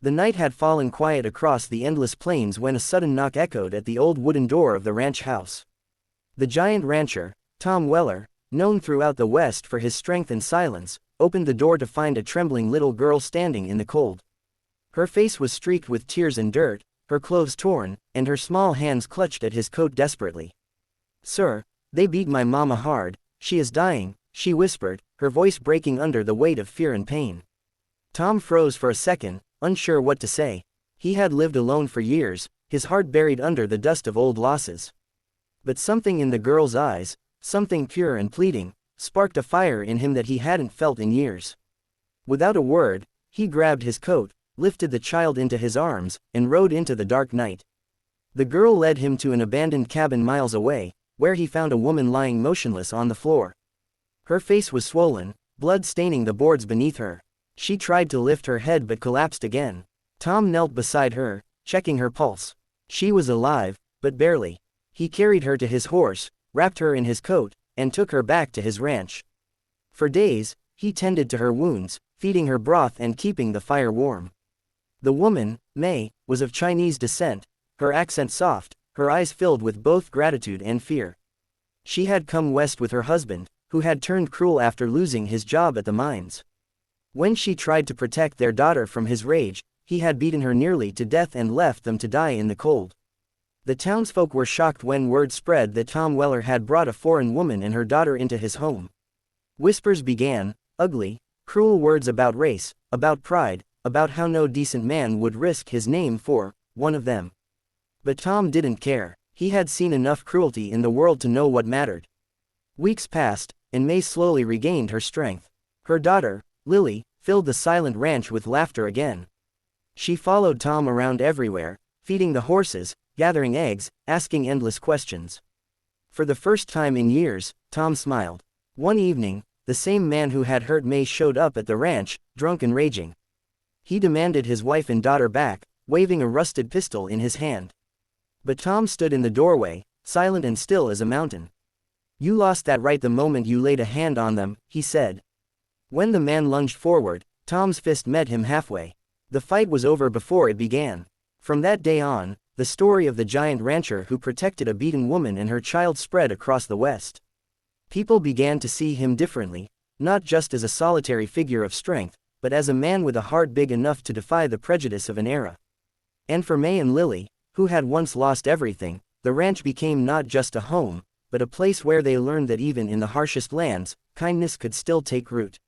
The night had fallen quiet across the endless plains when a sudden knock echoed at the old wooden door of the ranch house. The giant rancher, Tom Weller, known throughout the West for his strength and silence, opened the door to find a trembling little girl standing in the cold. Her face was streaked with tears and dirt, her clothes torn, and her small hands clutched at his coat desperately. "Sir, they beat my mama hard, she is dying," she whispered, her voice breaking under the weight of fear and pain. Tom froze for a second, unsure what to say. He had lived alone for years, his heart buried under the dust of old losses. But something in the girl's eyes, something pure and pleading, sparked a fire in him that he hadn't felt in years. Without a word, he grabbed his coat, lifted the child into his arms, and rode into the dark night. The girl led him to an abandoned cabin miles away, where he found a woman lying motionless on the floor. Her face was swollen, blood staining the boards beneath her. She tried to lift her head but collapsed again. Tom knelt beside her, checking her pulse. She was alive, but barely. He carried her to his horse, wrapped her in his coat, and took her back to his ranch. For days, he tended to her wounds, feeding her broth and keeping the fire warm. The woman, May, was of Chinese descent, her accent soft, her eyes filled with both gratitude and fear. She had come west with her husband, who had turned cruel after losing his job at the mines. When she tried to protect their daughter from his rage, he had beaten her nearly to death and left them to die in the cold. The townsfolk were shocked when word spread that Tom Weller had brought a foreign woman and her daughter into his home. Whispers began, ugly, cruel words about race, about pride, about how no decent man would risk his name for one of them. But Tom didn't care. He had seen enough cruelty in the world to know what mattered. Weeks passed, and May slowly regained her strength. Her daughter, Lily, filled the silent ranch with laughter again. She followed Tom around everywhere, feeding the horses, gathering eggs, asking endless questions. For the first time in years, Tom smiled. One evening, the same man who had hurt May showed up at the ranch, drunk and raging. He demanded his wife and daughter back, waving a rusted pistol in his hand. But Tom stood in the doorway, silent and still as a mountain. "You lost that right the moment you laid a hand on them," he said. When the man lunged forward, Tom's fist met him halfway. The fight was over before it began. From that day on, the story of the giant rancher who protected a beaten woman and her child spread across the West. People began to see him differently, not just as a solitary figure of strength, but as a man with a heart big enough to defy the prejudice of an era. And for May and Lily, who had once lost everything, the ranch became not just a home, but a place where they learned that even in the harshest lands, kindness could still take root.